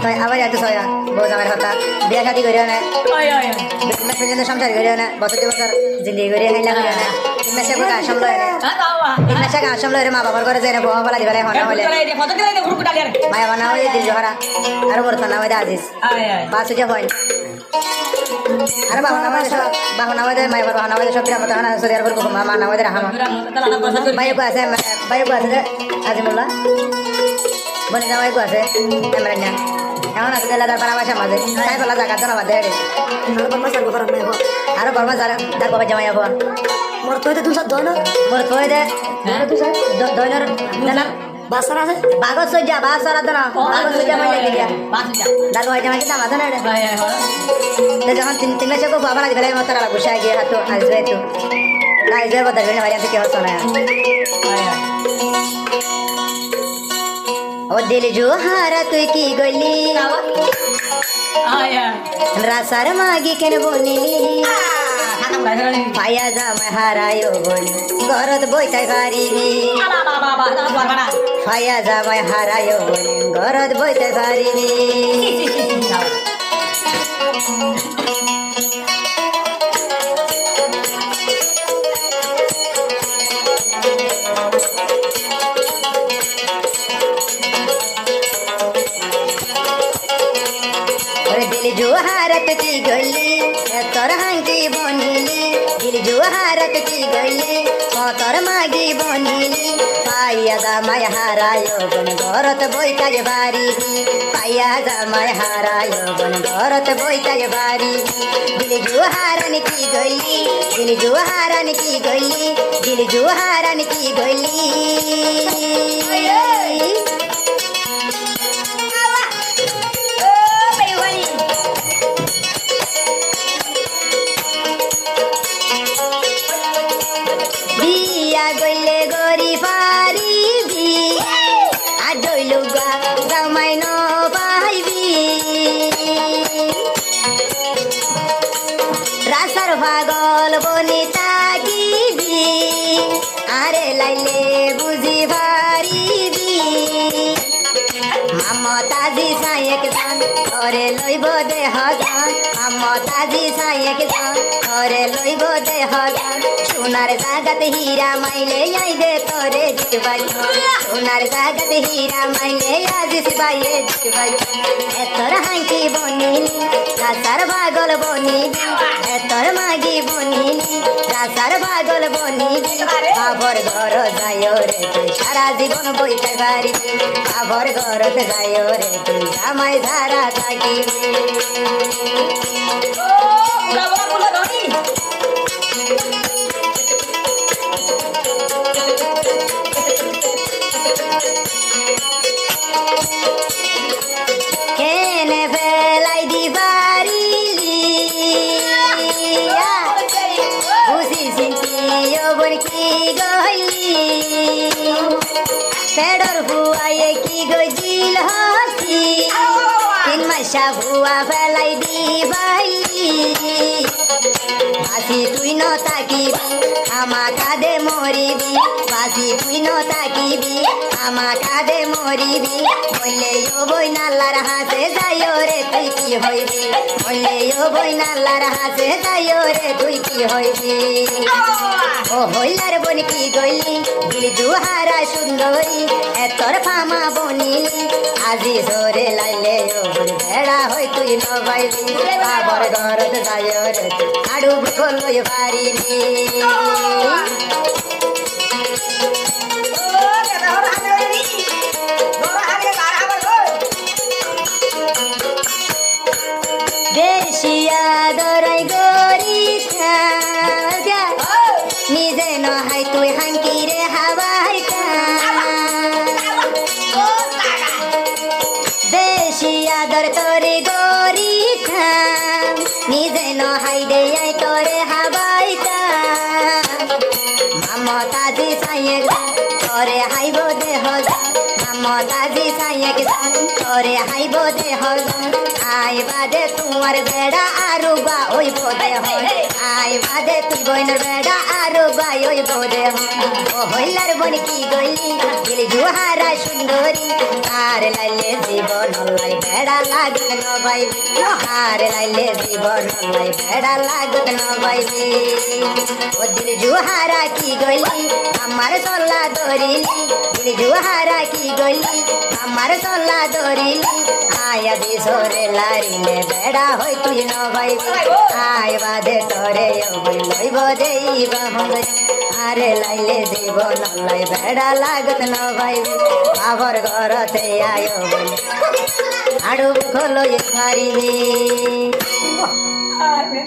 তাই আবার এত ছয়া বউ জামাইর কথা বিয়া শাদি করিও না তিন মাস পর্যন্ত সংসার করিও না বছর দুই বছর জিন্দগি করিয়া খাইলা করিও না 3 মাসে গা সামলো রে 3 মাসে গা সামলো রে মা বাবার ঘরে যাই না বউ বলা দিবারে হনা হলে মায়া বানা হয়ে দিল জহরা আর বর্তমান নামে আজিজ বাস উঠে হয় আর বাহনা আমাদের মায়া বাবা আমাদের সব বিরামত হানা সরি আর বলবো মা আমাদের হামা বাইকো আছে আজিমুল্লাহ বনে জামাইকো আছে এমরান না এমন আছে তার পারাবাসা মাঝে তাই বলা জায়গা জানা বাদে আর বর্মা যারা তার বাবা জামাই হবো মোর তো দে দুসা দয়ন মোর তো দে দয়নর জানা বাসর আছে বাগত সজ্জা বাসর আছে না বাগত সজ্জা মানে দিয়া বাসজা দাদু ভাই জামাই কি দাম আছে না রে তে যখন তিন মাসে কো বাবা লাগে বেলা মতরা গুছা গিয়ে হাতো আসবে তো না আসবে বদল না ভাই কি হচ্ছে না ও দিল জোহারা তুই কি গলি রাসার মাগি কেন বলিলি পায়া জামাই হারায় বলি ঘরত বইতাই পারিবি পায়া জামাই হারায় বলি ঘরত বইতাই পারিবি दिल जो हारत की गली तोर हांगी बनिली दिल जो हारत की गली तोर मागी बनिली पाया जामाय हारायो बन घरत बइताय बारी पाया जामाय हारायो बन घरत बइताय बारी दिल जो हारन की गली दिल जो हारन की गली दिल जो हारन की गली গইলে গরি পারিবি আর দইলুগা জামাই ন পাইবি রাসার পাগল বনি তাকিবি আরে লাইলে বুঝি পারিবি মমতাজি সাইক জান করে লইব দেহ জান মমতাজি সাইক জান করে লইব দেহ জান সোনার জাগাত হীরা মাইলে আইবে তোরে জিতবাই সোনার জাগাত হীরা মাইলে আজিস বাইয়ে জিতবাই এতর হাঙ্কি বনিলি রাসার পাগল বনিলি এতর মাগি বনিলি রাসার পাগল বনিলি বাবর ঘর যায় রে তুই সারা জীবন বইতে পারিবি বাবর ঘরতে যায় রে তুই জামাই ধারা থাকিবি কেনে ফেলাই দিবারিলি বুঝি চিন্তি ওবর কি গইলি পেডর হুয়ায়ে কি গইল হসি 3 মাসা হুয়া ফেলাই দিবাইলি বাসি তুই ন তাকিবি আমা কাদে মরিবি বাসি তুই ন তাকিবি আমা কাদে মরিবি বললে ও বই নাল্লার হাতে যাইও রে তুই কি হইবি বললে ও বই নাল্লার হাতে যাইও রে তুই কি হইবি ও হইলার বন কি গইলি দিল জুহারা সুন্দরী এতর ফামা বনিলি আজি সরে লাইলে ও ভেড়া হই তুই ন পাইবি বাবর ঘরত যাইও রে আড়ু বলই পারিবি বেশি আদরাই গরি নিজে নহাই তুই হাঙ্কি রে হাওয়াই বেশি আদর তোরে গরি নিজে নহাই দে তোরে হাওয়াই মমতাজি সাইক তোরে হাইব দেহ মমতাজি সাইক সান তোরে হাইব দেহ আই বাদে তোমার বেড়া আরু বা ওই বোধে আই বাদে তুই বইনের বেড়া আরু বাই ওই বোধে ও হইলার বন কি গইলি দিলি জুহারা সুন্দরী আর লাইলে জীবন লাই বেড়া লাগুক ন বাইবি আর লাইলে জীবন লাই বেড়া লাগুক ন বাইবি ও দিলি জুহারা কি গইলি আমার সল্লা ধরিলি দিলি জুহারা কি গইলি আমার সল্লা ধরিলি আয়া দি সরে লারিলে বেড়া হই তুই ন বাইবি আয় বাদে তোরে লইব দেইব হঙ্গরি আরে লাইলে জীবন লাই বেড়া লাগত ন বাইবি বাবর ঘরতে আয় বলি আড়ু খোলো এ পারিবি